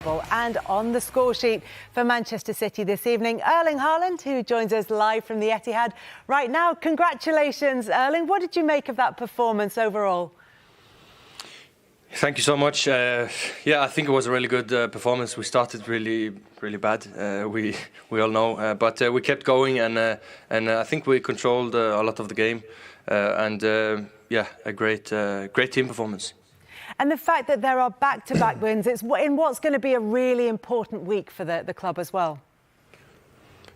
And on the score sheet for Manchester City this evening, Erling Haaland, who joins us live from the Etihad right now. Congratulations, Erling. What did you make of that performance overall? Thank you so much. I think it was a really good performance. We started really bad. We all know, but we kept going, and I think we controlled a lot of the game. A great team performance. And the fact that there are back-to-back wins, it's in what's going to be a really important week for the club as well.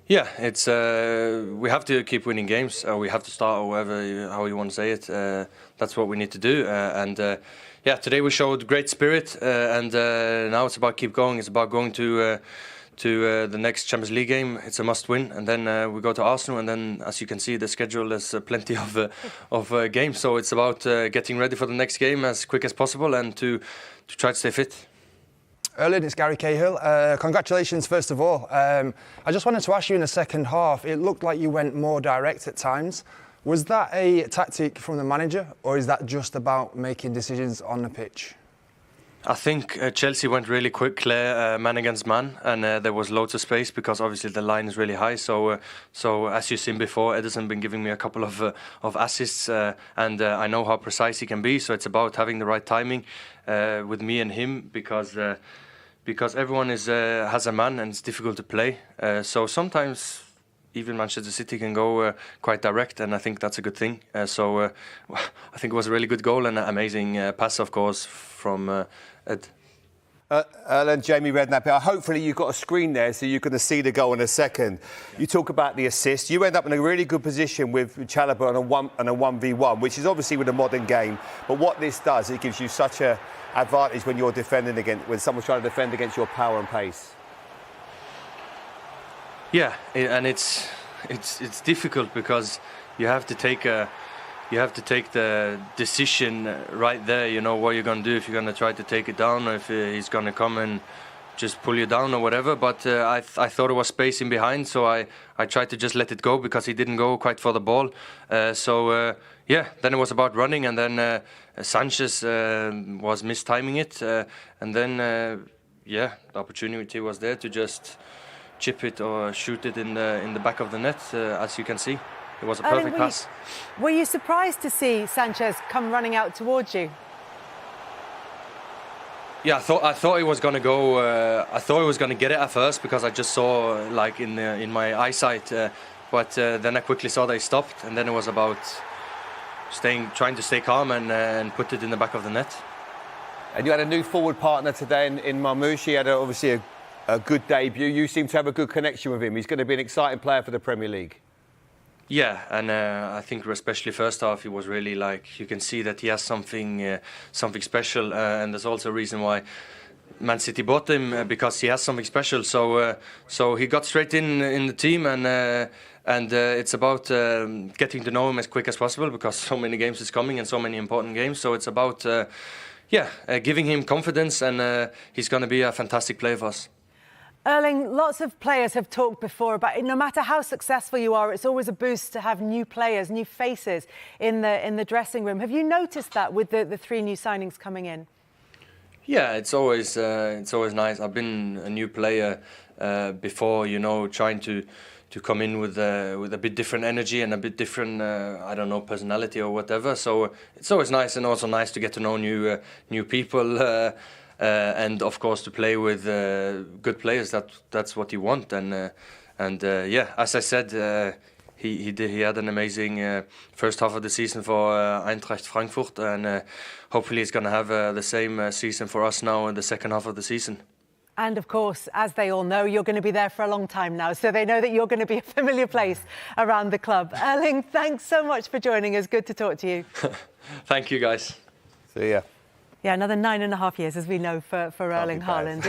Yeah, it's we have to keep winning games. We have to start, or how you want to say it. That's what we need to do. Today we showed great spirit, and now it's about keep going. It's about going to the next Champions League game. It's a must-win, and then we go to Arsenal, and then, as you can see, the schedule is plenty of games. So it's about getting ready for the next game as quick as possible, and to try to stay fit. Erling, it's Gary Cahill. Congratulations, first of all. I just wanted to ask you, in the second half, it looked like you went more direct at times. Was that a tactic from the manager, or is that just about making decisions on the pitch? I think Chelsea went really quick, clear man against man, and there was loads of space because obviously the line is really high. So as you've seen before, Ederson been giving me a couple of assists, and I know how precise he can be. So it's about having the right timing with me and him, because everyone has a man and it's difficult to play. So sometimes even Manchester City can go quite direct, and I think that's a good thing. I think it was a really good goal and an amazing pass, of course, from Ed. Erling, Jamie Redknapp here. Hopefully you've got a screen there so you're going to see the goal in a second. Yeah. You talk about the assist. You end up in a really good position with Chalobah on a 1v1, which is obviously with a modern game. But what this does, it gives you such an advantage when you're defending when someone's trying to defend against your power and pace. Yeah, and it's difficult because you have to take the decision right there. You know what you're going to do, if you're going to try to take it down, or if he's going to come and just pull you down or whatever. But I thought it was space in behind, so I tried to just let it go because he didn't go quite for the ball. Then it was about running, and then Sanchez was mistiming it, and then the opportunity was there to just chip it or shoot it in the back of the net, as you can see. It was a perfect pass. Were you surprised to see Sanchez come running out towards you? Yeah, I thought he was going to go. I thought he was going to get it at first because I just saw like in my eyesight. But then I quickly saw that he stopped, and then it was about trying to stay calm and put it in the back of the net. And you had a new forward partner today in Marmoush. He had obviously a good debut. You seem to have a good connection with him. He's going to be an exciting player for the Premier League. Yeah, and I think especially first half, he was really you can see that he has something special, and there's also a reason why Man City bought him, because he has something special. So he got straight in the team, and it's about getting to know him as quick as possible, because so many games is coming and so many important games. So it's about giving him confidence, and he's going to be a fantastic player for us. Erling, lots of players have talked before about no matter how successful you are, it's always a boost to have new players, new faces in the dressing room. Have you noticed that with the three new signings coming in? Yeah, it's always nice. I've been a new player before, trying to come in with a bit different energy and a bit different, personality or whatever. So it's always nice, and also nice to get to know new people. And of course to play with good players. That's what you want. And as I said, he had an amazing first half of the season for Eintracht Frankfurt, and hopefully he's going to have the same season for us now in the second half of the season. And of course, as they all know, you're going to be there for a long time now, so they know that you're going to be a familiar place around the club. Erling, thanks so much for joining us. Good to talk to you. Thank you, guys. See ya. Yeah, another 9.5 years, as we know, for Erling Haaland.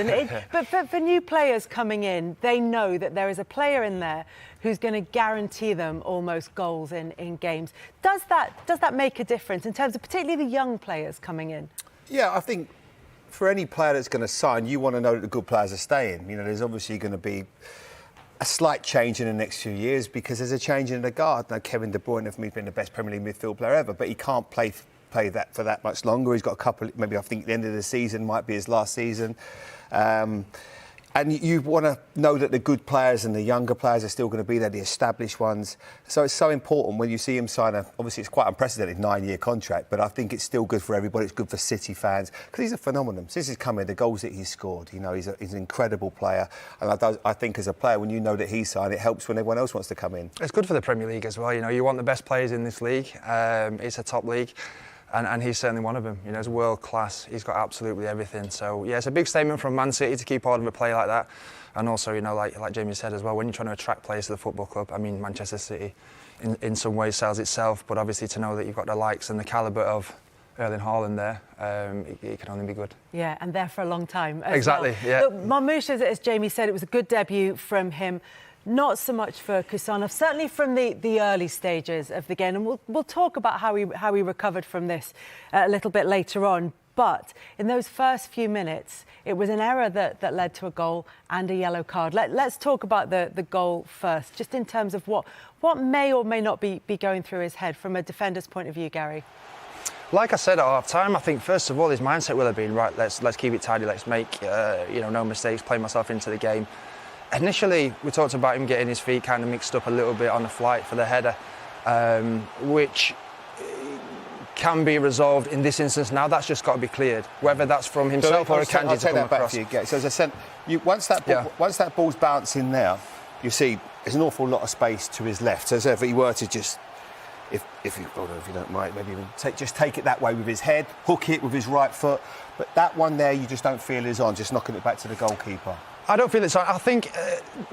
But for new players coming in, they know that there is a player in there who's going to guarantee them almost goals in games. Does that make a difference in terms of particularly the young players coming in? Yeah, I think for any player that's going to sign, you want to know that the good players are staying. There's obviously going to be a slight change in the next few years because there's a change in the guard. Now, Kevin De Bruyne, for me, has been the best Premier League midfield player ever, but he can't play that for that much longer. He's got a couple, maybe I think the end of the season might be his last season. And you want to know that the good players and the younger players are still going to be there, the established ones. So it's so important when you see him sign obviously it's quite unprecedented 9-year contract, but I think it's still good for everybody. It's good for City fans because he's a phenomenon. Since he's come in, the goals that he's scored, he's an incredible player. And I think as a player, when you know that he's signed, it helps when everyone else wants to come in. It's good for the Premier League as well. You want the best players in this league. It's a top league. And he's certainly one of them. He's world class. He's got absolutely everything. So yeah, it's a big statement from Man City to keep hold of a player like that. And also, like Jamie said as well, when you're trying to attract players to the football club, I mean, Manchester City, in some ways sells itself. But obviously, to know that you've got the likes and the calibre of Erling Haaland there, it can only be good. Yeah, and there for a long time. Exactly. Well. Yeah. Look, Marmoush, as Jamie said, it was a good debut from him. Not so much for Khusanov, certainly from the early stages of the game. And we'll talk about how he recovered from this a little bit later on. But in those first few minutes, it was an error that led to a goal and a yellow card. Let's talk about the goal first, just in terms of what may or may not be going through his head from a defender's point of view, Gary. Like I said at half-time, I think first of all his mindset will have been, right, let's keep it tidy, let's make no mistakes, play myself into the game. Initially, we talked about him getting his feet kind of mixed up a little bit on the flight for the header, which can be resolved in this instance. Now that's just got to be cleared, whether that's from himself or a Kanji to come across. So as I said, once that ball's bouncing there, you see there's an awful lot of space to his left. So if he were to just, if you don't mind, maybe even take it that way with his head, hook it with his right foot. But that one there, you just don't feel is on, just knocking it back to the goalkeeper. I don't feel it's on. I think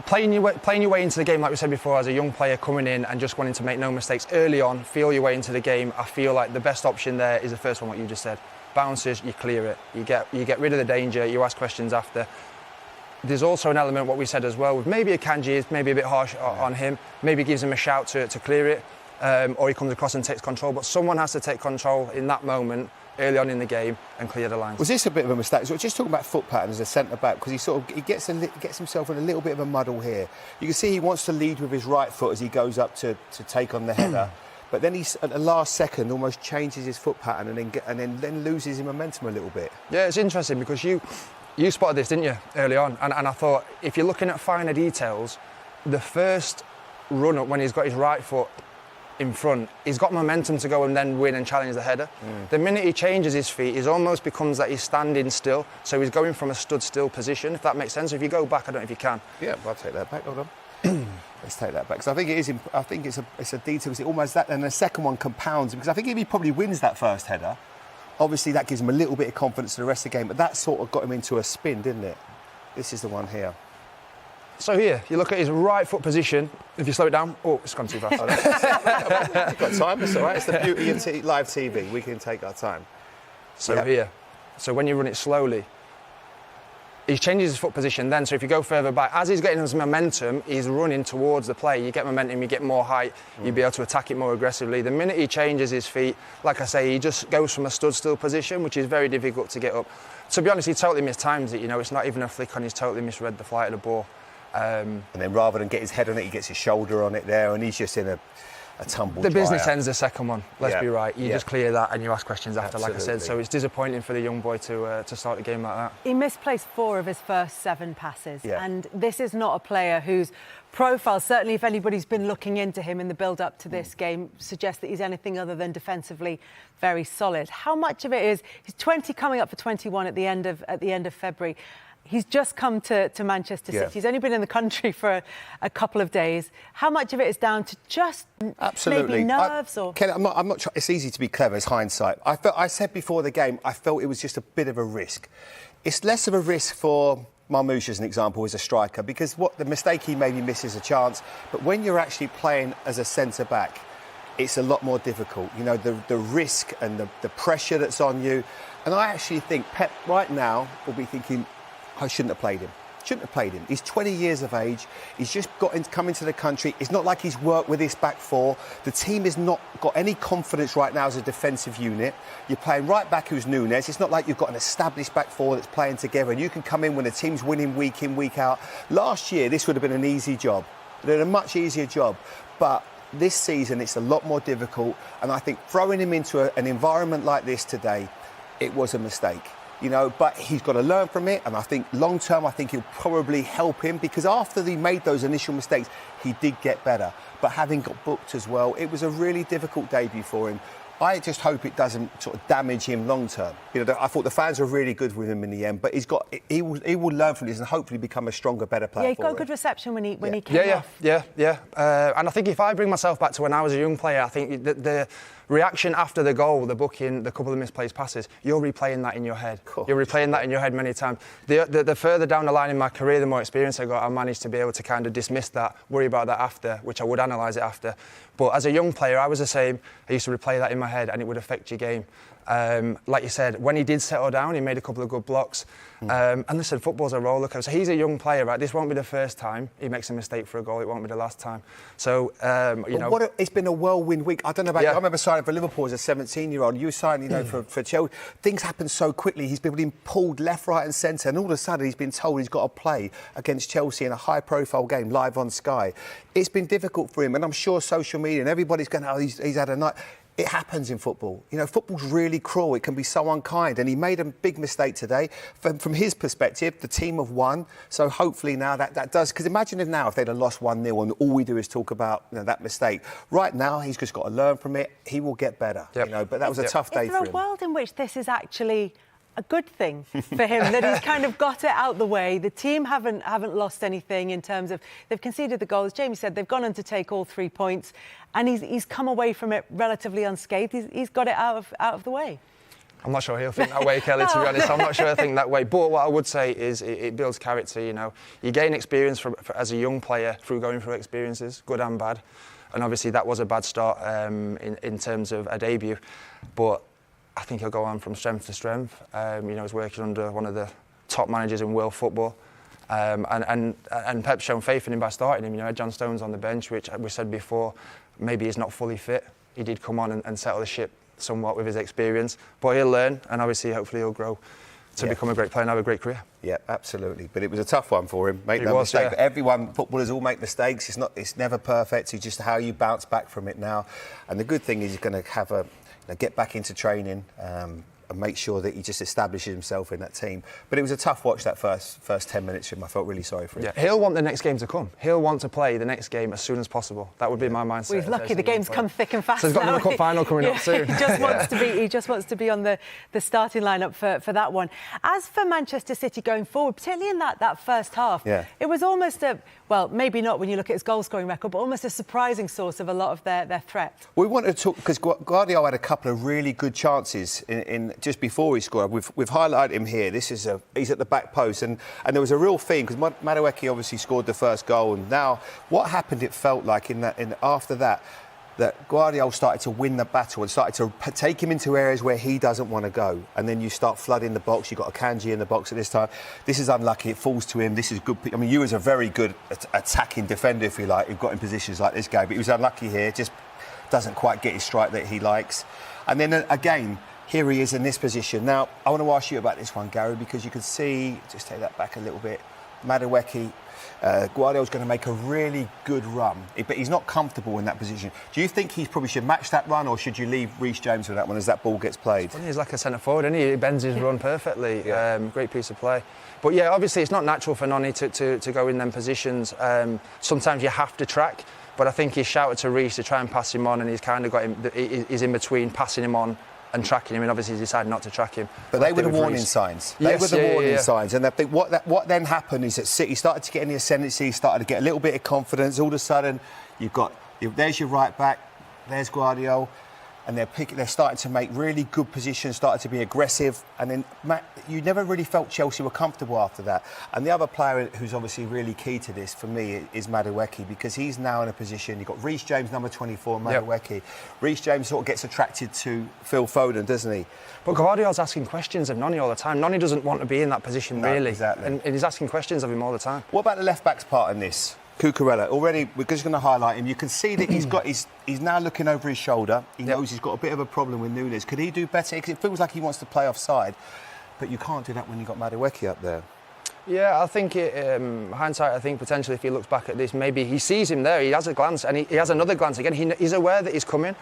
playing your way into the game, like we said before, as a young player coming in and just wanting to make no mistakes early on, feel your way into the game, I feel like the best option there is the first one, what you just said. Bounces, you clear it. You get rid of the danger, you ask questions after. There's also an element, what we said as well, with maybe a Kanji is maybe a bit harsh on him, maybe gives him a shout to clear it, or he comes across and takes control. But someone has to take control in that moment, early on in the game, and clear the lines. Was this a bit of a mistake? So just talking about foot pattern as a centre-back, because he gets himself in a little bit of a muddle here. You can see he wants to lead with his right foot as he goes up to take on the header. But then he's at the last second almost changes his foot pattern and then loses his momentum a little bit. Yeah, it's interesting because you spotted this, didn't you, early on? And I thought, if you're looking at finer details, the first run-up when he's got his right foot in front, he's got momentum to go and then win and challenge the header. The minute he changes his feet, it almost becomes that he's standing still. So he's going from a stood still position, if that makes sense. If you go back, I don't know if you can. Yeah, I'll take that back. Hold on. Let's take that back. So I think it is. I think it's a detail. It's almost that, and the second one compounds because I think if he probably wins that first header, obviously that gives him a little bit of confidence for the rest of the game. But that sort of got him into a spin, didn't it? This is the one here. So here, you look at his right foot position. If you slow it down, it's gone too fast. You've got time, it's all right. It's the beauty of live TV. We can take our time. So here, so when you run it slowly, he changes his foot position then. So if you go further back, as he's getting his momentum, he's running towards the play. You get momentum, you get more height, you'll be able to attack it more aggressively. The minute he changes his feet, like I say, he just goes from a stood-still position, which is very difficult to get up. To be honest, he totally mistimes it. It's not even a flick on. He's totally misread the flight of the ball. And then rather than get his head on it, he gets his shoulder on it there, and he's just in a tumble. The business ends the second one. Let's be right. You just clear that and you ask questions after, Absolutely. like I said. So it's disappointing for the young boy to start the game like that. He misplaced 4 of his first 7 passes, Yeah. and this is not a player whose profile, certainly if anybody's been looking into him in the build-up to this game, suggests that he's anything other than defensively very solid. How much of it is he's 20, coming up for 21 at the end of February? He's just come to Manchester City. He's only been in the country for a couple of days. How much of it is down to just maybe nerves? Ken, I'm not. It's easy to be clever. It's hindsight. I said before the game, I felt it was just a bit of a risk. It's less of a risk for Marmoush, as an example, as a striker, because the mistake he maybe misses a chance. But when you're actually playing as a centre back, it's a lot more difficult. The risk and the pressure that's on you. And I actually think Pep right now will be thinking, I shouldn't have played him. He's 20 years of age. He's just come into the country. It's not like he's worked with this back 4. The team has not got any confidence right now as a defensive unit. You're playing right back who's Nunes. It's not like you've got an established back 4 that's playing together and you can come in when the team's winning week in, week out. Last year, this would have been an easy job. It would have been a much easier job. But this season, it's a lot more difficult. And I think throwing him into an environment like this today, it was a mistake. You know, but he's got to learn from it, and I think long term, I think he'll probably help him, because after he made those initial mistakes, he did get better. But having got booked as well, it was a really difficult debut for him. I just hope it doesn't sort of damage him long term. You know, I thought the fans were really good with him in the end, but he will learn from this and hopefully become a stronger, better player. Yeah, he got a good reception when he came off. Yeah. And I think if I bring myself back to when I was a young player, I think the reaction after the goal, the booking, the couple of misplaced passes, you're replaying that in your head. You're replaying that in your head many times. The further down the line in my career, the more experience I got, I managed to be able to kind of dismiss that, worry about that after, which I would analyse it after. But as a young player, I was the same. I used to replay that in my head, and it would affect your game. Like you said, when he did settle down, he made a couple of good blocks. And listen, football's a roller coaster. He's a young player, right? This won't be the first time he makes a mistake for a goal. It won't be the last time. So, you know. It's been a whirlwind week. I don't know about you. I remember signing for Liverpool as a 17-year-old. You signed, you know, for Chelsea. Things happen so quickly. He's been pulled left, right and centre. And all of a sudden, he's been told he's got to play against Chelsea in a high-profile game, live on Sky. It's been difficult for him. And I'm sure social media and everybody's going, oh, he's had a night. It happens in football. You know, football's really cruel. It can be so unkind. And he made a big mistake today. From his perspective, the team have won. So hopefully now that does... Because imagine if they'd have lost 1-0 and all we do is talk about, you know, that mistake. Right now, he's just got to learn from it. He will get better. You know, but that was a tough day for him. Is there a world in which this is actually a good thing for him, that he's kind of got it out the way? The team haven't lost anything in terms of... They've conceded the goals. Jamie said they've gone on to take all 3 points, and he's come away from it relatively unscathed. He's got it out of the way. I'm not sure he'll think that way, Kelly, to be honest. I'm not sure he'll think that way. But what I would say is it builds character, you know. You gain experience as a young player through going through experiences, good and bad. And obviously that was a bad start in terms of a debut. But I think he'll go on from strength to strength. You know, he's working under one of the top managers in world football. And Pep's shown faith in him by starting him. You know, John Stones on the bench, which we said before, maybe he's not fully fit. He did come on and settle the ship somewhat with his experience. But he'll learn, and obviously, hopefully, he'll grow to become a great player and have a great career. Yeah, absolutely. But it was a tough one for him. Make no mistake. But everyone, footballers all make mistakes. It's never perfect. It's just how you bounce back from it now. And the good thing is he's going to get back into training and make sure that he just establishes himself in that team. But it was a tough watch, that first 10 minutes for him. I felt really sorry for him. Yeah, he'll want the next game to come. He'll want to play the next game as soon as possible. That would be my mindset. Well, he's lucky the game's come thick and fast. So he's got another cup final coming up soon. He just wants to be on the starting lineup for that one. As for Manchester City going forward, particularly in that first half, it was almost well, maybe not when you look at his goal-scoring record, but almost a surprising source of a lot of their threat. We wanted to talk, because Guardiola had a couple of really good chances in just before he scored. We've highlighted him here. He's at the back post, and there was a real theme, because Madueke obviously scored the first goal, and now what happened, it felt like after that Guardiola started to win the battle and started to take him into areas where he doesn't want to go. And then you start flooding the box. You've got Akanji in the box at this time. This is unlucky. It falls to him. This is good. I mean, you was a very good attacking defender, if you like. You've got in positions like this guy. But he was unlucky here. Just doesn't quite get his strike that he likes. And then again, here he is in this position. Now, I want to ask you about this one, Gary, because you can see, just take that back a little bit, Madueke, Guardiola's going to make a really good run, but he's not comfortable in that position. Do you think he probably should match that run, or should you leave Reece James with that one as that ball gets played? He's like a centre forward, isn't he? He bends his run perfectly. Great piece of play. But yeah, obviously it's not natural for Noni to go in them positions. Sometimes you have to track, but I think he shouted to Reece to try and pass him on, and he's kind of got him. He's in between passing him on and tracking him, and obviously he decided not to track him. But they were the warning signs. They were the warning signs, and I think what then happened is that City started to get in the ascendancy, started to get a little bit of confidence. All of a sudden, there's your right back, there's Guardiola, and they're starting to make really good positions, started to be aggressive, and then you never really felt Chelsea were comfortable after that. And the other player who's obviously really key to this for me is Madueke, because he's now in a position. You've got Reece James, number 24, Madueke. Yep. Reece James sort of gets attracted to Phil Foden, doesn't he? But Guardiola's asking questions of Noni all the time. Noni doesn't want to be in that position, really. Exactly. And he's asking questions of him all the time. What about the left-back's part in this? Cucurella, already we're just going to highlight him. You can see that he's now looking over his shoulder. He knows he's got a bit of a problem with Nunes. Could he do better? Because it feels like he wants to play offside, but you can't do that when you've got Madueke up there. Yeah, I think hindsight, I think potentially if he looks back at this, maybe he sees him there, he has a glance, and he has another glance again. He's aware that he's coming,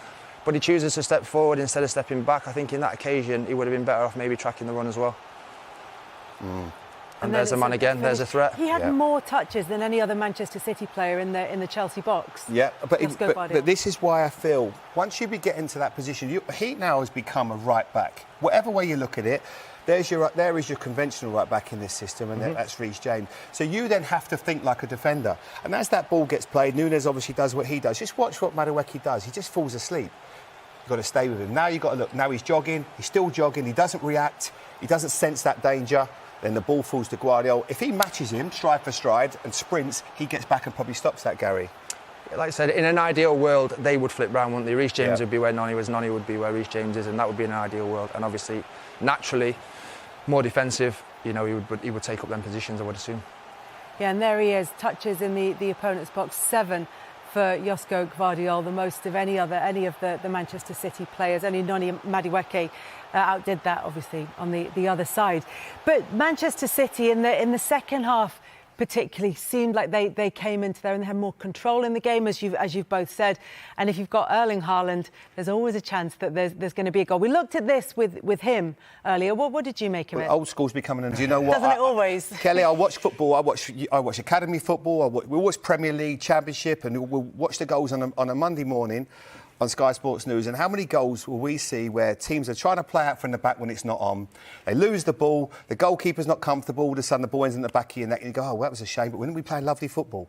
but he chooses to step forward instead of stepping back. I think in that occasion he would have been better off maybe tracking the run as well. And there's a man again, there's a threat. He had more touches than any other Manchester City player in the Chelsea box. Yeah, but this is why I feel once you get into that position, he now has become a right back. Whatever way you look at it, there is your conventional right back in this system, and that's Reece James. So you then have to think like a defender. And as that ball gets played, Núñez obviously does what he does. Just watch what Madueke does. He just falls asleep. You've got to stay with him. Now you've got to look. Now he's jogging. He's still jogging. He doesn't react. He doesn't sense that danger. Then the ball falls to Guardiola. If he matches him stride for stride and sprints, he gets back and probably stops that, Gary. Like I said, in an ideal world, they would flip round, wouldn't they? Reece James would be where Noni was, Noni would be where Reece James is, and that would be an ideal world. And obviously, naturally, more defensive, he would take up them positions, I would assume. Yeah, and there he is, touches in the opponent's box, 7 for Josko Gvardiol, the most of any of the Manchester City players. Only Noni Madueke outdid that, obviously, on the other side. But Manchester City in the second half particularly seemed like they came into there and they had more control in the game, as you've both said. And if you've got Erling Haaland, there's always a chance that there's going to be a goal. We looked at this with him earlier. What did you make of it? Old school's becoming, and do you know what? Doesn't it always? Kelly, I watch football. I watch academy football. We watch Premier League, Championship, and we'll watch the goals on a Monday morning on Sky Sports News. And how many goals will we see where teams are trying to play out from the back when it's not on? They lose the ball, the goalkeeper's not comfortable, all of a sudden the ball ends in the back of your neck and you go, oh, well, that was a shame, but wouldn't we play lovely football?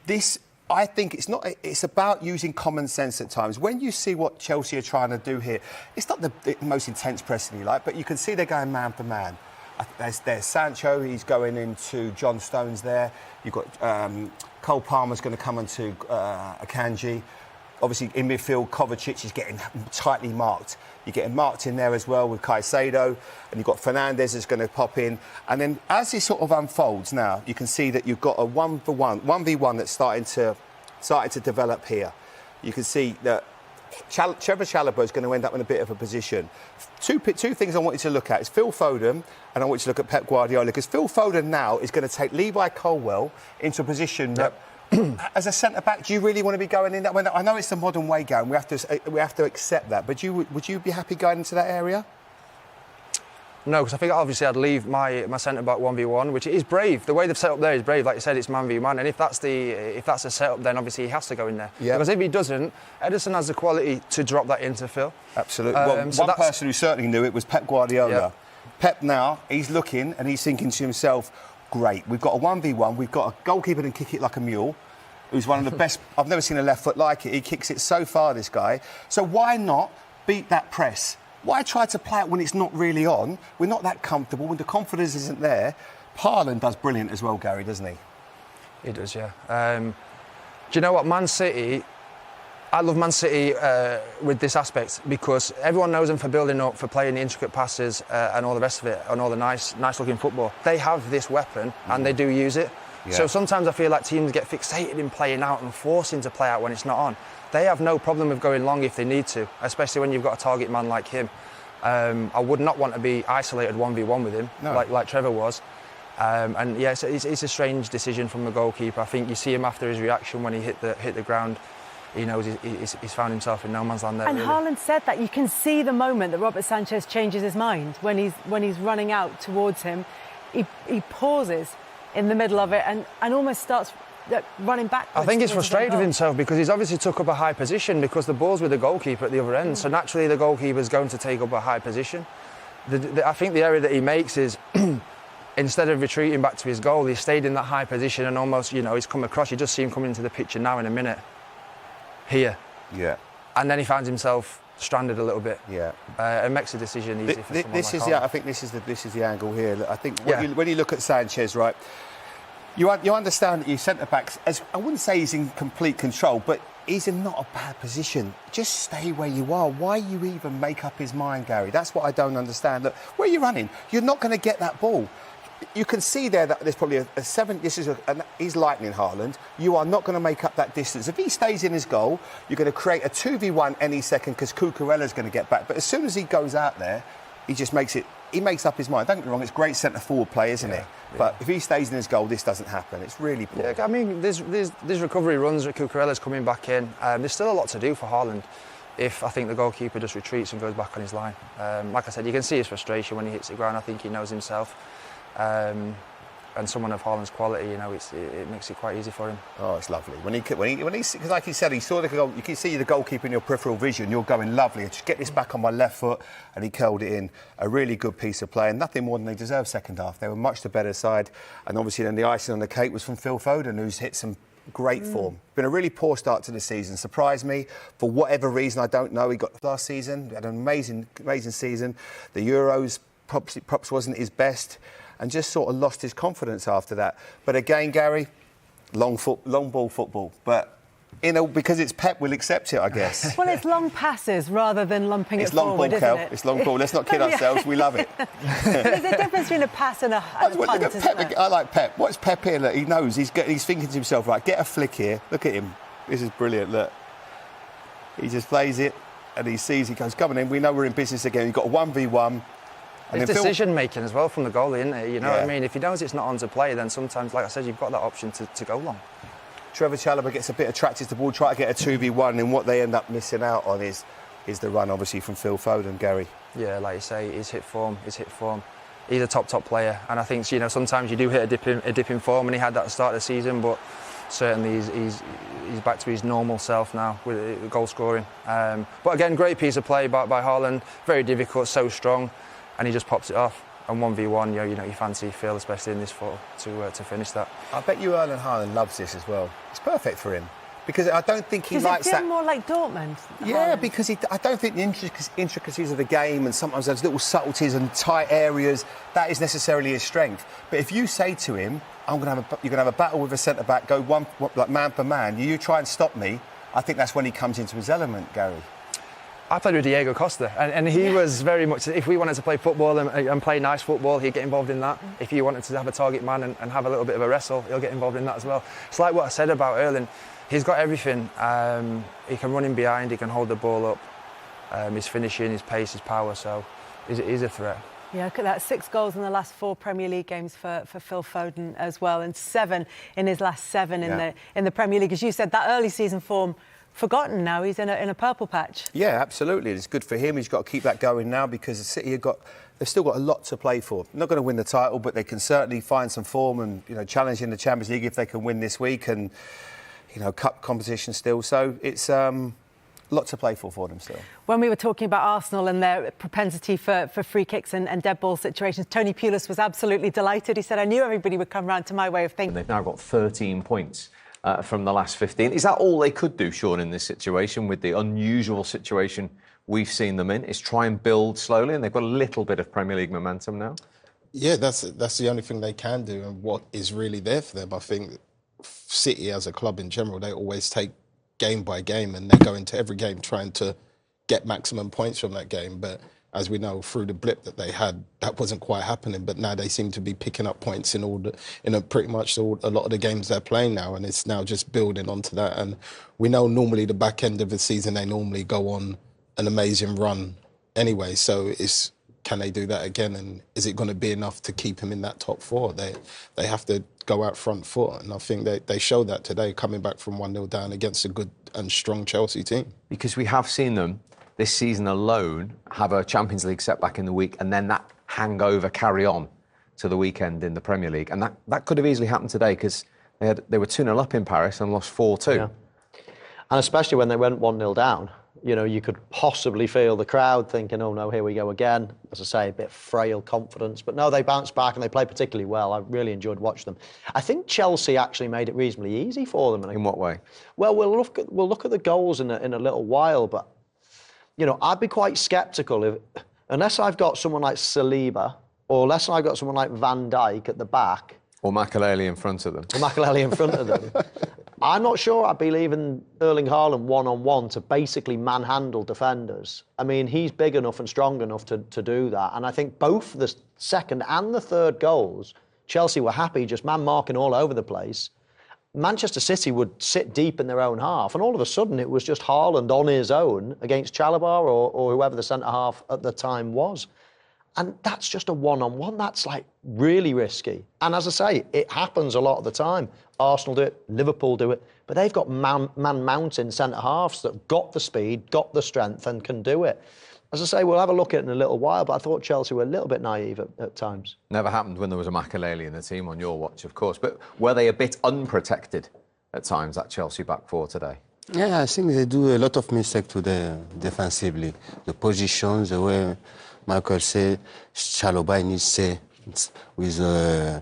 This, I think it's about using common sense at times. When you see what Chelsea are trying to do here, it's not the most intense pressing you like, but you can see they're going man for man. There's Sancho, he's going into John Stones there. You've got Cole Palmer's going to come onto Akanji. Obviously, in midfield, Kovacic is getting tightly marked. You're getting marked in there as well with Caicedo, and you've got Fernandes that's going to pop in. And then as this sort of unfolds now, you can see that you've got a 1v1 that's starting to develop here. You can see that Trevor Chalobah is going to end up in a bit of a position. Two things I want you to look at is Phil Foden, and I want you to look at Pep Guardiola, because Phil Foden now is going to take Levi Colwill into a position that, as a centre-back, do you really want to be going in that way? I know it's the modern way, Gary, we have to accept that, but would you be happy going into that area? No, because I think obviously I'd leave my centre-back 1v1, which is brave. The way they've set up there is brave. Like you said, it's man v man, and if that's the setup, then obviously he has to go in there. Yeah. Because if he doesn't, Ederson has the quality to drop that into Phil. Absolutely. One person who certainly knew it was Pep Guardiola. Yeah. Pep now, he's looking and he's thinking to himself, great, we've got a 1v1, we've got a goalkeeper that can kick it like a mule, who's one of the best. I've never seen a left foot like it. He kicks it so far, this guy. So why not beat that press? Why try to play it when it's not really on? We're not that comfortable, when the confidence isn't there. Haaland does brilliant as well, Gary, doesn't he? He does, yeah. Do you know what, Man City, I love Man City with this aspect, because everyone knows them for building up, for playing the intricate passes and all the rest of it, and all the nice looking football. They have this weapon and they do use it. Yeah. So sometimes I feel like teams get fixated in playing out and forcing to play out when it's not on. They have no problem with going long if they need to, especially when you've got a target man like him. I would not want to be isolated 1v1 with him, like Trevor was. And yeah, it's a strange decision from the goalkeeper. I think you see him after his reaction when he hit the ground. He knows he's found himself in no man's land there. And really. Haaland said that. You can see the moment that Robert Sanchez changes his mind when he's running out towards him. He pauses in the middle of it and almost starts running backwards. I think he's frustrated with himself because he's obviously took up a high position because the ball's with the goalkeeper at the other end. So naturally the goalkeeper's going to take up a high position. I think the error that he makes is instead of retreating back to his goal, he stayed in that high position and almost, he's come across. You just see him coming into the picture now in a minute. Here. Yeah. And then he finds himself stranded a little bit. Yeah. And makes a decision easy for someone like Haaland. I think this is the angle here. I think when you look at Sanchez, right, you understand that your centre-backs, as I wouldn't say he's in complete control, but he's in not a bad position. Just stay where you are. Why you even make up his mind, Gary? That's what I don't understand. Look, where are you running? You're not going to get that ball. You can see there that there's probably a 7. He's lightning Haaland. You are not going to make up that distance. If he stays in his goal, you're going to create a 2v1 any second because Cucurella's going to get back. But as soon as he goes out there, he just makes up his mind. Don't get me wrong, it's great centre-forward play, isn't it? Yeah. But if he stays in his goal, this doesn't happen. It's really poor. Yeah, I mean, there's recovery runs with Cucurella's coming back in. There's still a lot to do for Haaland if I think the goalkeeper just retreats and goes back on his line. Like I said, you can see his frustration when he hits the ground. I think he knows himself. And someone of Haaland's quality, you know, it makes it quite easy for him. Oh, it's lovely. When he, because like he said, he saw the goal. You can see the goalkeeper in your peripheral vision. You're going lovely. Just get this back on my left foot, and he curled it in. A really good piece of play, and nothing more than they deserved second half. They were much the better side, and obviously then the icing on the cake was from Phil Foden, who's hit some great form. Been a really poor start to the season. Surprised me for whatever reason. I don't know. He got last season. He had an amazing season. The Euros perhaps wasn't his best. And just sort of lost his confidence after that. But again, Gary, long ball football. But, you know, because it's Pep, we'll accept it, I guess. Well, it's long passes rather than lumping it forward, isn't it? It's long ball. Let's not kid ourselves. We love it. There's a difference between a pass and a punt, isn't there? I like Pep. What's Pep here? Look, he knows. He's thinking to himself, right, get a flick here. Look at him. This is brilliant. Look. He just plays it and he sees, he goes, come on in. We know we're in business again. You've got a 1v1. It's decision-making as well from the goalie, isn't it? You know what I mean? If he knows it's not on to play, then sometimes, like I said, you've got that option to go long. Trevor Chalobah gets a bit attracted to the ball, try to get a 2v1, and what they end up missing out on is the run, obviously, from Phil Foden, Gary. Yeah, like you say, he's hit form. He's a top player, and I think, you know, sometimes you do hit a dip in form, and he had that at the start of the season, but certainly he's back to his normal self now with goal scoring. But again, great piece of play by Haaland, very difficult, so strong. And he just pops it off. And 1v1, you know, you fancy Phil, especially in this fall, to finish that. I bet you Erling Haaland loves this as well. It's perfect for him. Because I don't think he likes that. Does it feel more like Dortmund? Yeah, because I don't think the intricacies of the game and sometimes those little subtleties and tight areas, that is necessarily his strength. But if you say to him, you're going to have a battle with a centre-back, go one like man for man, you try and stop me, I think that's when he comes into his element, Gary. I played with Diego Costa, and he was very much, if we wanted to play football and play nice football, he'd get involved in that. If he wanted to have a target man and have a little bit of a wrestle, he'll get involved in that as well. It's like what I said about Erling. He's got everything. He can run in behind, he can hold the ball up, his finishing, his pace, his power, so he's a threat. Yeah, look at that, 6 goals in the last 4 Premier League games for Phil Foden as well, and 7 in his last 7 in the Premier League. As you said, that early season form forgotten now. He's in a purple patch. Yeah, absolutely. It's good for him. He's got to keep that going now because the City they've still got a lot to play for. Not going to win the title, but they can certainly find some form and, you know, challenge in the Champions League if they can win this week and, you know, cup competition still. So it's a lot to play for them still. When we were talking about Arsenal and their propensity for free kicks and dead ball situations, Tony Pulis was absolutely delighted. He said, I knew everybody would come round to my way of thinking. They've now got 13 points. From the last 15. Is that all they could do, Sean, in this situation, with the unusual situation we've seen them in, is try and build slowly, and they've got a little bit of Premier League momentum now? Yeah, that's the only thing they can do, and what is really there for them. I think City as a club in general, they always take game by game, and they go into every game trying to get maximum points from that game, but as we know, through the blip that they had, that wasn't quite happening. But now they seem to be picking up points in pretty much a lot of the games they're playing now, and it's now just building onto that. And we know normally the back end of the season they normally go on an amazing run anyway. So can they do that again? And is it going to be enough to keep him in that top 4? They have to go out front foot, and I think they showed that today, coming back from 1-0 down against a good and strong Chelsea team. Because we have seen them this season alone have a Champions League setback in the week and then that hangover carry on to the weekend in the Premier League. And that could have easily happened today because they were 2-0 up in Paris and lost 4-2. Yeah. And especially when they went 1-0 down, you know, you could possibly feel the crowd thinking, oh no, here we go again. As I say, a bit frail confidence. But no, they bounced back and they played particularly well. I really enjoyed watching them. I think Chelsea actually made it reasonably easy for them. In what way? Well, we'll look at the goals in a little while, but you know, I'd be quite sceptical unless I've got someone like Saliba or unless I've got someone like Van Dijk at the back. Or Makelele in front of them. I'm not sure I'd be leaving Erling Haaland one-on-one to basically manhandle defenders. I mean, he's big enough and strong enough to do that. And I think both the second and the third goals, Chelsea were happy just man-marking all over the place. Manchester City would sit deep in their own half, and all of a sudden it was just Haaland on his own against Chalobah or whoever the centre-half at the time was. And that's just a one-on-one. That's, like, really risky. And as I say, it happens a lot of the time. Arsenal do it, Liverpool do it, but they've got man-mountain centre-halves that got the speed, got the strength and can do it. as I say, we'll have a look at it in a little while, but I thought Chelsea were a little bit naive at times. Never happened when there was a Makelele in the team on your watch, of course. But were they a bit unprotected at times, that Chelsea back four today? Yeah, I think they do a lot of mistakes today defensively. The positions, the way Michael said, Chalobah needs to with the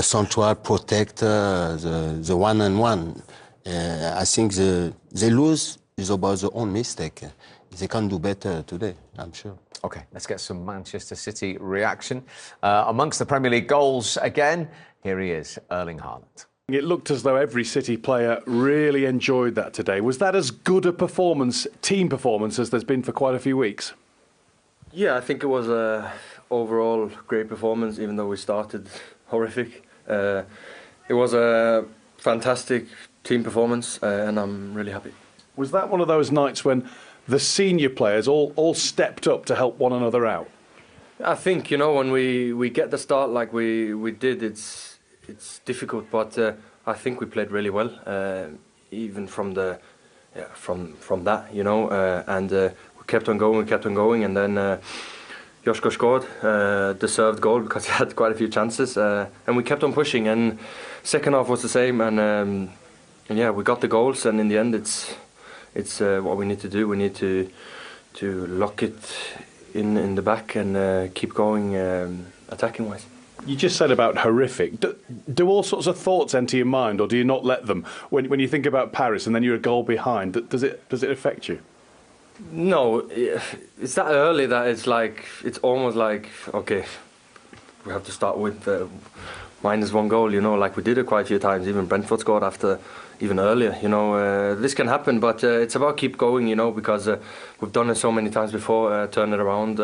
central protect the one-on-one. I think they lose is about their own mistake. They can do better today, I'm sure. OK, let's get some Manchester City reaction. Amongst the Premier League goals again, here he is, Erling Haaland. It looked as though every City player really enjoyed that today. Was that as good a performance, team performance, as there's been for quite a few weeks? Yeah, I think it was a overall great performance, even though we started horrific. It was a fantastic team performance, and I'm really happy. Was that one of those nights when the senior players all stepped up to help one another out? I think, when we get the start like we did, it's difficult, but I think we played really well, even from that, and we kept on going, and then Joshko scored, deserved goal because he had quite a few chances, and we kept on pushing, and second half was the same, and yeah, we got the goals, and in the end it's what we need to do. We need to lock it in the back and keep going attacking wise. You just said about horrific. Do all sorts of thoughts enter your mind, or do you not let them? When you think about Paris and then you're a goal behind, does it affect you? No, it's that early that it's almost like, okay, we have to start with -1 goal, like we did it quite a few times. Even Brentford scored after even earlier, this can happen, but it's about keep going, because we've done it so many times before, turn it around,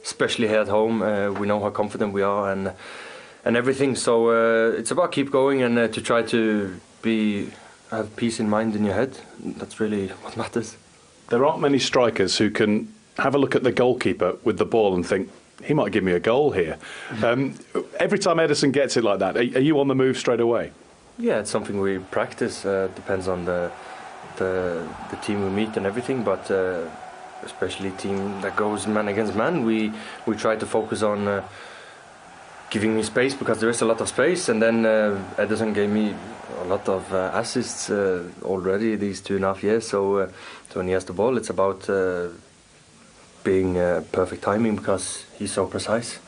especially here at home. We know how confident we are and everything, so it's about keep going and to try to have peace in mind in your head. That's really what matters. There aren't many strikers who can have a look at the goalkeeper with the ball and think, he might give me a goal here. Every time Ederson gets it like that, are you on the move straight away? Yeah, it's something we practice. Depends on the team we meet and everything, but especially team that goes man against man, we try to focus on giving me space, because there is a lot of space, and then Ederson gave me a lot of assists already these 2.5 years, so when he has the ball, it's about being perfect timing, because he's so precise.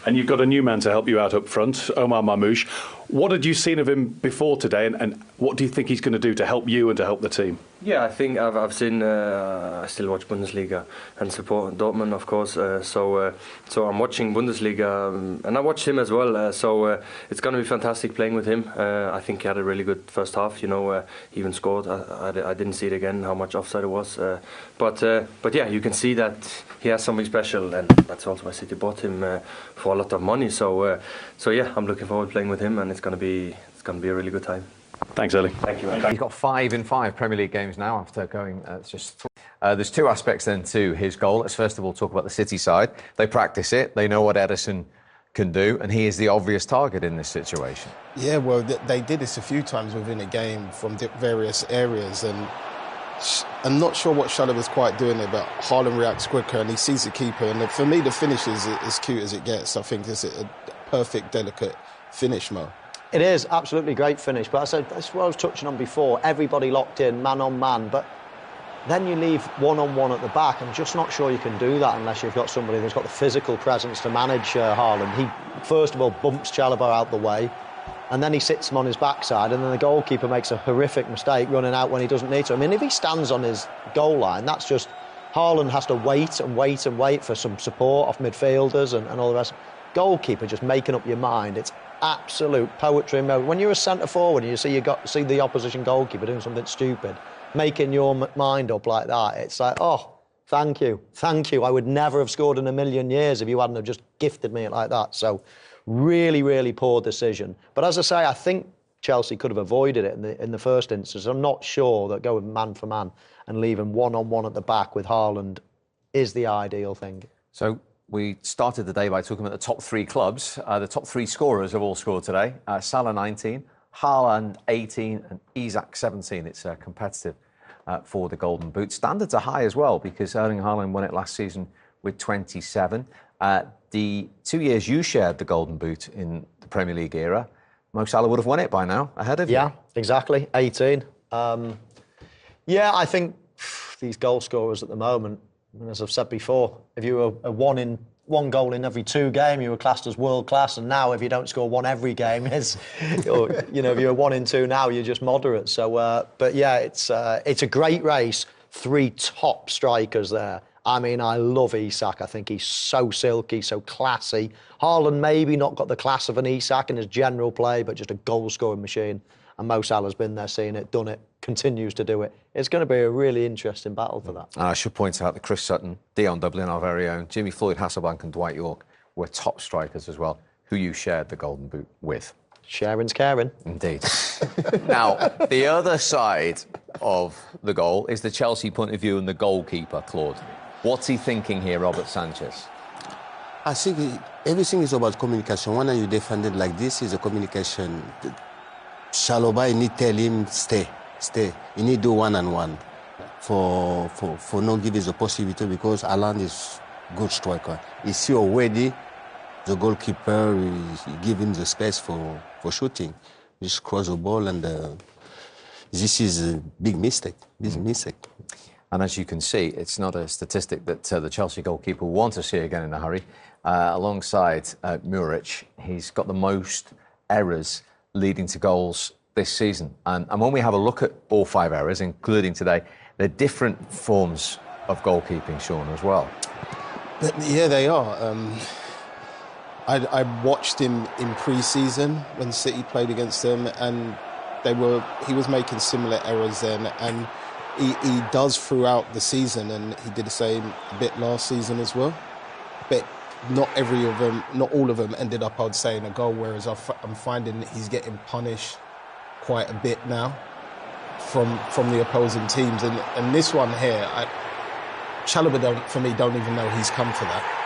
And you've got a new man to help you out up front, Omar Marmoush. What had you seen of him before today, and what do you think he's going to do to help you and to help the team? Yeah, I think I've seen. I still watch Bundesliga and support Dortmund, of course. So I'm watching Bundesliga, and I watched him as well. So it's going to be fantastic playing with him. I think he had a really good first half. He even scored. I didn't see it again how much offside it was. But yeah, you can see that he has something special, and that's also why City bought him for a lot of money. So yeah, I'm looking forward to playing with him, and it's going to be a really good time. Thanks, Ellie. Thank you. He's got 5 in 5 Premier League games now after going. There's 2 aspects then to his goal. Let's first of all talk about the City side. They practice it. They know what Ederson can do, and he is the obvious target in this situation. Yeah, well, they did this a few times within a game from various areas, and I'm not sure what Chalobah was quite doing there, but Haaland reacts quicker and he sees the keeper. And for me, the finish is as cute as it gets. I think it's a perfect, delicate finish, Mo. It is absolutely great finish, but I said that's what I was touching on before. Everybody locked in, man on man, but then you leave one-on-one at the back. I'm just not sure you can do that unless you've got somebody that's got the physical presence to manage Haaland. He first of all bumps Chalobah out the way, and then he sits him on his backside, and then the goalkeeper makes a horrific mistake running out when he doesn't need to. I mean, if he stands on his goal line, that's just Haaland has to wait and wait and wait for some support off midfielders and all the rest. Goalkeeper just making up your mind. It's absolute poetry. When you're a centre forward and you see the opposition goalkeeper doing something stupid, making your mind up like that, it's like, oh, thank you. I would never have scored in a million years if you hadn't have just gifted me it like that. So really, really poor decision. But as I say, I think Chelsea could have avoided it in the first instance. I'm not sure that going man for man and leaving one-on-one at the back with Haaland is the ideal thing. So we started the day by talking about the top 3 clubs. The top 3 scorers have all scored today. Salah 19, Haaland 18 and Isak 17. It's competitive for the Golden Boot. Standards are high as well because Erling Haaland won it last season with 27. The 2 years you shared the Golden Boot in the Premier League era, Mo Salah would have won it by now, ahead of you. Yeah, exactly, 18. Yeah, I think these goal scorers at the moment, as I've said before, if you were one goal in every 2 games, you were classed as world class, and now if you don't score one every game, if you're 1 in 2 now, you're just moderate. So, but yeah, it's a great race. 3 top strikers there. I mean, I love Isak. I think he's so silky, so classy. Haaland maybe not got the class of an Isak in his general play, but just a goal-scoring machine. And Mo Salah's been there, seen it, done it, continues to do it. It's going to be a really interesting battle for that. And I should point out that Chris Sutton, Dion Dublin, our very own, Jimmy Floyd, Hasselbank and Dwight York were top strikers as well, who you shared the Golden Boot with. Sharing's caring. Indeed. Now, the other side of the goal is the Chelsea point of view and the goalkeeper, Claude. What's he thinking here, Robert Sanchez? I think everything is about communication. When you defend it like this, is a communication. Chalobah, you need to tell him, stay. You need to do one-on-one for not give us a possibility because Haaland is good striker. You see already the goalkeeper, he give him the space for shooting. Just cross the ball and this is a big mistake. And as you can see, it's not a statistic that the Chelsea goalkeeper will want to see again in a hurry. Alongside Muric, he's got the most errors leading to goals this season. And when we have a look at all 5 errors, including today, they're different forms of goalkeeping, Sean, as well. But yeah, they are. I watched him in pre-season when City played against them, and he was making similar errors then, and he does throughout the season, and he did the same a bit last season as well. But not all of them ended up, I'd say, in a goal, whereas I'm finding that he's getting punished quite a bit now from the opposing teams. And this one here, Chalobah, for me, don't even know he's come for that.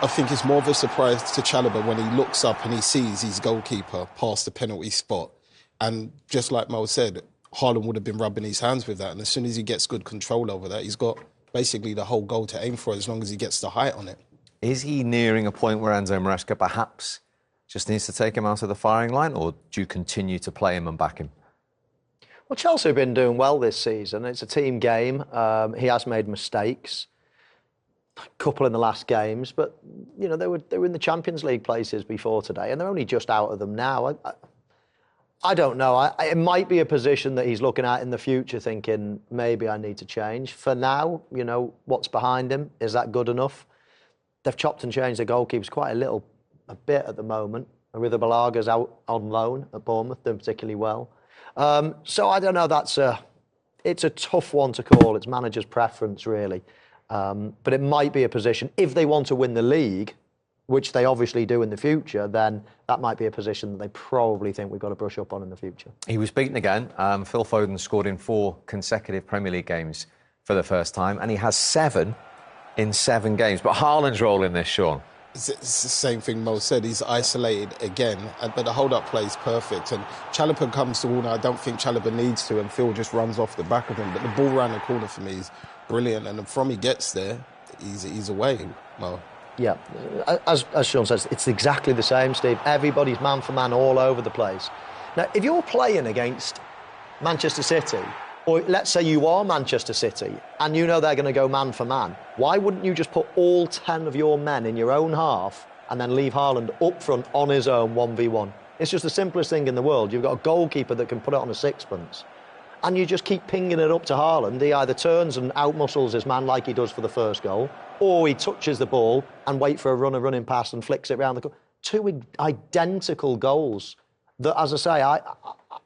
I think it's more of a surprise to Chalobah when he looks up and he sees his goalkeeper past the penalty spot. And just like Mo said, Haaland would have been rubbing his hands with that. And as soon as he gets good control over that, he's got basically the whole goal to aim for as long as he gets the height on it. Is he nearing a point where Enzo Maresca perhaps just needs to take him out of the firing line, or do you continue to play him and back him? Well, Chelsea have been doing well this season. It's a team game. He has made mistakes, a couple in the last games, but they were in the Champions League places before today, and they're only just out of them now. I don't know. It might be a position that he's looking at in the future, thinking maybe I need to change. For now, what's behind him, is that good enough? They've chopped and changed the goalkeepers quite a bit at the moment. Arida Balaga's out on loan at Bournemouth, doing particularly well. So I don't know. It's a tough one to call. It's manager's preference, really. But it might be a position, if they want to win the league, which they obviously do in the future, then that might be a position that they probably think we've got to brush up on in the future. He was beaten again. Phil Foden scored in 4 consecutive Premier League games for the first time, and he has 7 in 7 games. But Haaland's role in this, Sean? It's the same thing Mo said. He's isolated again, but the hold-up play is perfect. And Chalobah comes to Warner. I don't think Chalobah needs to, and Phil just runs off the back of him. But the ball round the corner for me is brilliant, and from he gets there, he's away, Mo. Yeah, as Sean says, it's exactly the same, Steve. Everybody's man for man all over the place. Now, if you're playing against Manchester City, or let's say you are Manchester City, and you know they're going to go man for man, why wouldn't you just put all 10 of your men in your own half and then leave Haaland up front on his own 1v1? It's just the simplest thing in the world. You've got a goalkeeper that can put it on a sixpence, and you just keep pinging it up to Haaland. He either turns and outmuscles his man like he does for the first goal, or he touches the ball and wait for a running past and flicks it round the corner. 2 identical goals that, as I say,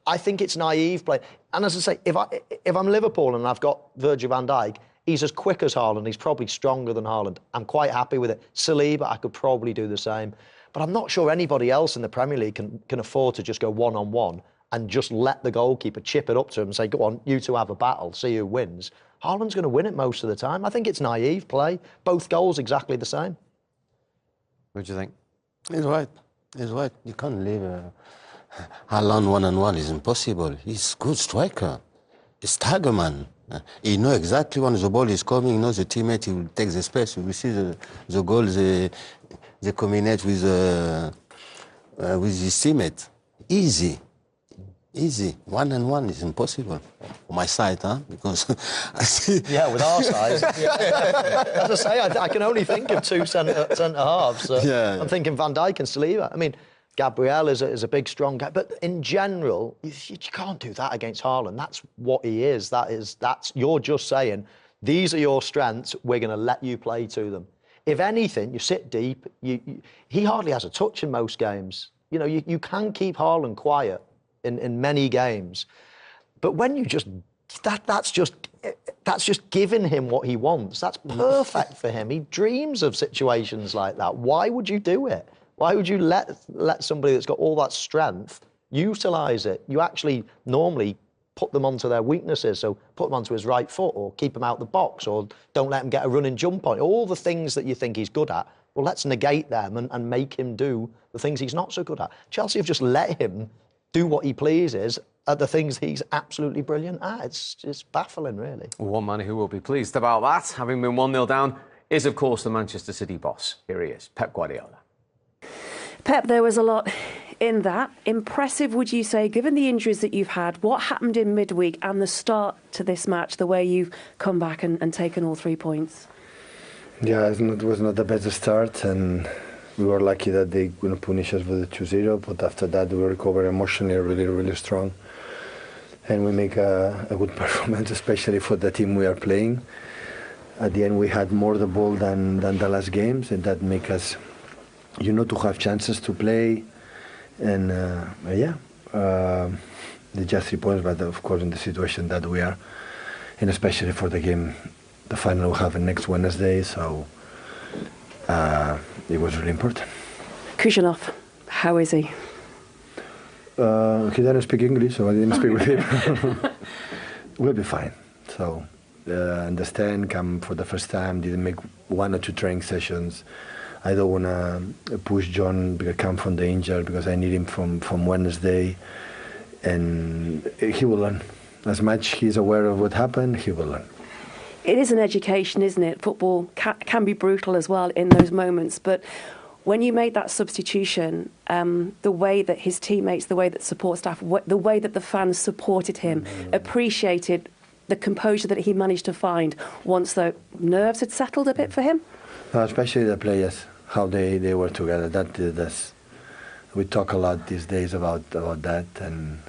I think it's naive play. And as I say, if I'm Liverpool and I've got Virgil van Dijk, he's as quick as Haaland. He's probably stronger than Haaland. I'm quite happy with it. Saliba, I could probably do the same. But I'm not sure anybody else in the Premier League can afford to just go one-on-one and just let the goalkeeper chip it up to him and say, go on, you two have a battle, see who wins. Haaland's going to win it most of the time. I think it's naive play. Both goals exactly the same. What do you think? He's right. You can't leave Haaland one-on-one. It's impossible. He's a good striker. stagger man. He knows exactly when the ball is coming. He knows the teammate. He will take the space. We see the goal. They combinate with his teammate. Easy. 1-on-1 is impossible on my side, huh? Because I see. Yeah, with our side. As I say, I can only think of two centre halves. So Yeah. I'm thinking Van Dijk and Saliba. I mean, Gabriel is a big, strong guy, but in general, you can't do that against Haaland. That's what he is. That's you're just saying these are your strengths. We're going to let you play to them. If anything, you sit deep. He hardly has a touch in most games. You know, you can keep Haaland quiet in many games, but when you that's just giving him what he wants. That's perfect for him. He dreams of situations like that. Why would you do it? Why would you let somebody that's got all that strength utilise it? You actually normally put them onto their weaknesses, so put them onto his right foot or keep him out the box or don't let him get a running jump on it. All the things that you think he's good at, well, let's negate them and make him do the things he's not so good at. Chelsea have just let him do what he pleases at the things he's absolutely brilliant at. It's baffling, really. One man who will be pleased about that, having been 1-0 down, is, of course, the Manchester City boss. Here he is, Pep Guardiola. Pep, there was a lot in that. Impressive, would you say, given the injuries that you've had, what happened in midweek and the start to this match, the way you've come back and taken all 3 points? Yeah, it was not the best start, and we were lucky that they couldn't punish us with a 2-0, but after that we recovered emotionally really, really strong. And we make a good performance, especially for the team we are playing. At the end we had more the ball than the last games, and that make us, to have chances to play. And they just 3 points, but of course in the situation that we are, and especially for the game, the final we have next Wednesday, so it was really important. Khusanov, how is he? He didn't speak English, so I didn't speak with him. We'll be fine. So understand, come for the first time, didn't make 1 or 2 training sessions. I don't want to push John because come from the injury, because I need him from Wednesday, and he will learn. As much he's aware of what happened, he will learn. It is an education, isn't it? Football can be brutal as well in those moments, but when you made that substitution, the way that his teammates, the way that support staff, the way that the fans supported him, appreciated the composure that he managed to find once the nerves had settled a bit for him? Especially the players, how they were together. That's we talk a lot these days about that, and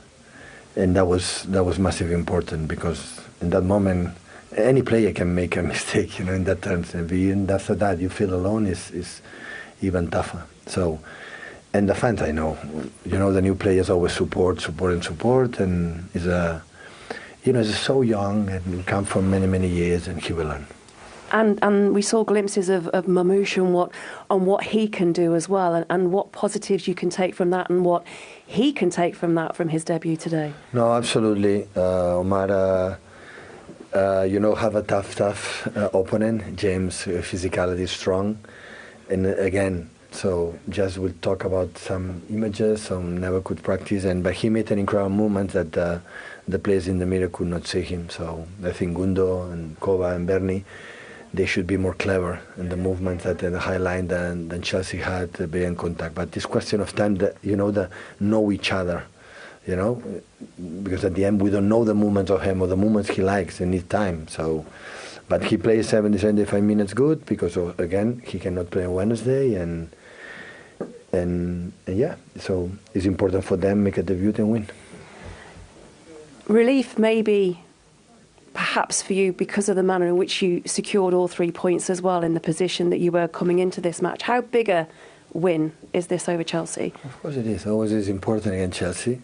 that was massively important, because in that moment any player can make a mistake, in that terms, and after that you feel alone is even tougher. So, and the fans, I know, the new players always support, and he's so young and come from many years, and he will learn. And we saw glimpses of Mamouche and what he can do as well, and what positives you can take from that, and what he can take from that, from his debut today. No, absolutely. Omar, have a tough opponent. James, physicality strong. And again, so just we'll talk about some images, some never could practice, but he made an incredible movement that the players in the middle could not see him. So I think Gundo and Kova and Bernie, they should be more clever in the movements at the high line than Chelsea had being contact. But this question of time that know each other, because at the end we don't know the movements of him or the movements he likes and need time. So, but he plays 70-75 minutes good, because again he cannot play on Wednesday, and yeah, so it's important for them make a debut and win. Relief maybe, perhaps for you, because of the manner in which you secured all 3 points as well in the position that you were coming into this match. How big a win is this over Chelsea? Of course it is. Always is important against Chelsea.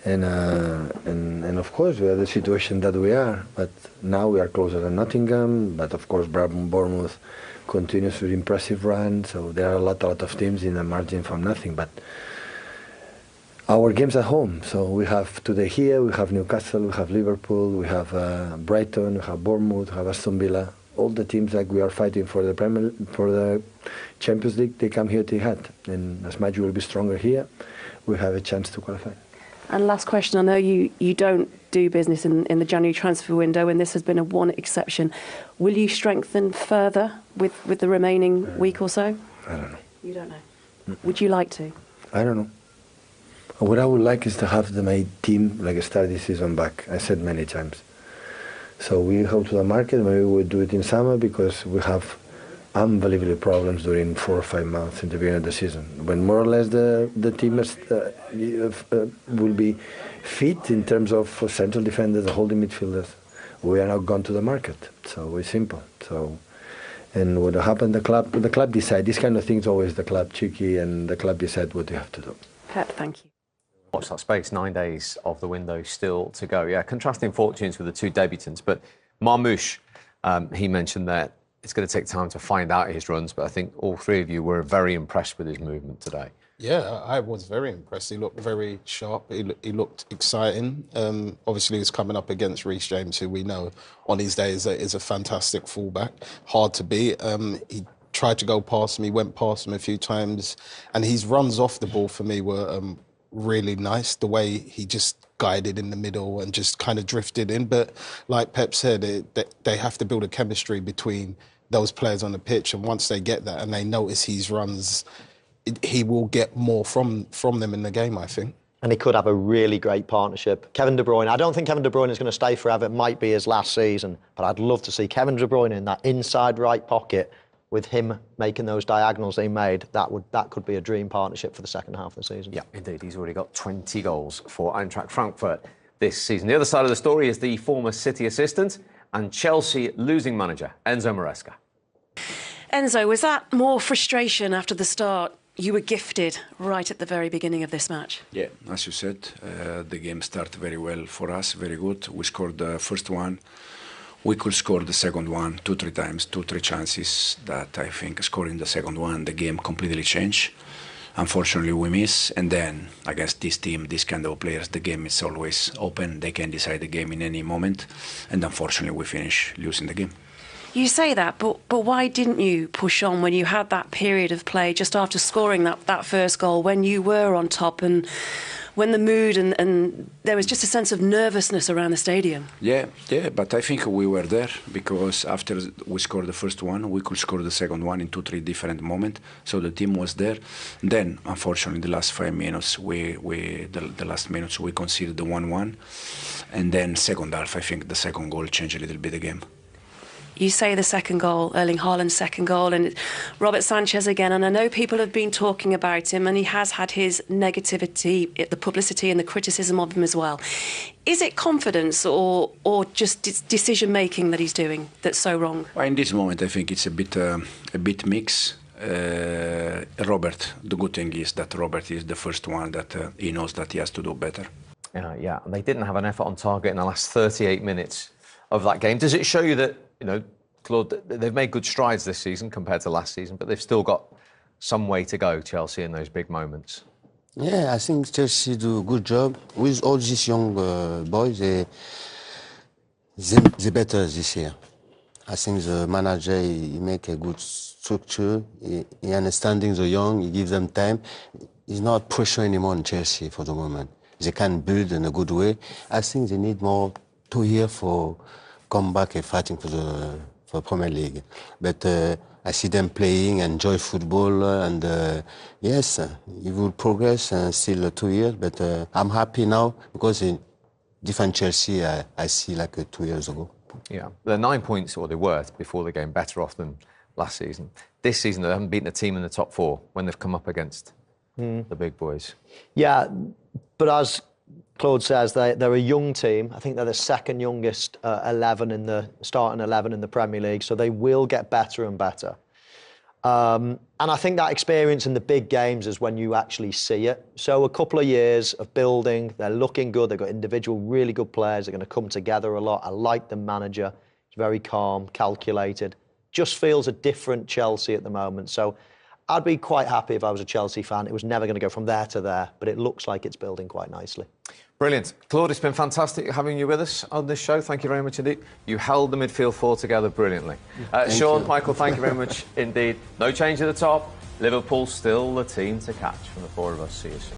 And of course we are the situation that we are, but now we are closer than Nottingham. But of course Bournemouth continues with impressive run, so there are a lot of teams in the margin from nothing. But our games at home, so we have today here, we have Newcastle, we have Liverpool, we have Brighton, we have Bournemouth, we have Aston Villa. All the teams that we are fighting for the Champions League, they come here to Etihad, and as much we will be stronger here, we have a chance to qualify. And last question, I know you don't do business in the January transfer window, and this has been a one exception. Will you strengthen further with the remaining week or so? I don't know. You don't know? Would you like to? I don't know. What I would like is to have my team like start this season back. I said many times. So we go to the market. Maybe we'll do it in summer because we have unbelievable problems during 4 or 5 months in the beginning of the season. When more or less the team will be fit in terms of central defenders, the holding midfielders, we are now gone to the market. So it's simple. So, and what happened, the club decide. These kind of things always the club cheeky, and the club decide what they have to do. Pep, thank you. Watch that space. 9 days of the window still to go. Yeah, contrasting fortunes with the two debutants. But Marmoush, he mentioned that it's going to take time to find out his runs, but I think all three of you were very impressed with his movement today. Yeah, I was very impressed. He looked very sharp. He looked exciting. Obviously, he's coming up against Reece James, who we know on his day is a fantastic fullback. Hard to beat. He tried to go past him. He went past him a few times. And his runs off the ball for me were really nice. The way he just guided in the middle and just kind of drifted in. But like Pep said, they have to build a chemistry between those players on the pitch. And once they get that and they notice his runs, he will get more from them in the game, I think. And he could have a really great partnership. Kevin De Bruyne, I don't think Kevin De Bruyne is going to stay forever. It might be his last season, but I'd love to see Kevin De Bruyne in that inside right pocket with him making those diagonals he made. That could be a dream partnership for the second half of the season. Yeah, indeed. He's already got 20 goals for Eintracht Frankfurt this season. The other side of the story is the former City assistant and Chelsea losing manager, Enzo Maresca. Enzo, was that more frustration after the start you were gifted right at the very beginning of this match? Yeah, as you said, the game started very well for us, very good. We scored the first one. We could score the second one 2-3 times, 2-3 chances that I think scoring the second one, the game completely changed. Unfortunately, we miss. And then against this team, this kind of players, the game is always open. They can decide the game in any moment. And unfortunately, we finish losing the game. You say that, but why didn't you push on when you had that period of play just after scoring that first goal, when you were on top and when the mood and there was just a sense of nervousness around the stadium? Yeah, but I think we were there because after we scored the first one, we could score the second one in 2-3 different moments. So the team was there. Then, unfortunately, the last 5 minutes, the last minutes, we conceded the 1-1. And then second half, I think the second goal changed a little bit the game. You say the second goal, Erling Haaland's second goal, and Robert Sanchez again. And I know people have been talking about him, and he has had his negativity, the publicity and the criticism of him as well. Is it confidence or just decision making that he's doing that's so wrong? Well, in this moment, I think it's a bit mixed. Robert, the good thing is that Robert is the first one that he knows that he has to do better. Yeah, and they didn't have an effort on target in the last 38 minutes of that game. Does it show you that, Claude, they've made good strides this season compared to last season, but they've still got some way to go, Chelsea, in those big moments? Yeah, I think Chelsea do a good job with all these young boys. They better this year. I think the manager he make a good structure. He understanding the young. He gives them time. He's not pressure anymore on Chelsea for the moment. They can build in a good way. I think they need more 2 years for come back and fighting for Premier League. But I see them playing, enjoy football, and yes, he will progress still 2 years. But I'm happy now because in different Chelsea I see like 2 years ago. Yeah, they're 9 points, or they were before the game, better off than last season. This season they haven't beaten a team in the top 4 when they've come up against the big boys. Yeah, but as Claude says, they're a young team. I think they're the second youngest starting 11 in the Premier League, so they will get better and better. And I think that experience in the big games is when you actually see it. So a couple of years of building, they're looking good, they've got individual really good players, they're going to come together a lot. I like the manager, he's very calm, calculated, just feels a different Chelsea at the moment. So I'd be quite happy if I was a Chelsea fan. It was never going to go from there to there, but it looks like it's building quite nicely. Brilliant. Claude, it's been fantastic having you with us on this show. Thank you very much indeed. You held the midfield 4 together brilliantly. Sean, Michael, thank you very much indeed. No change at the top. Liverpool still the team to catch from the 4 of us. See you soon.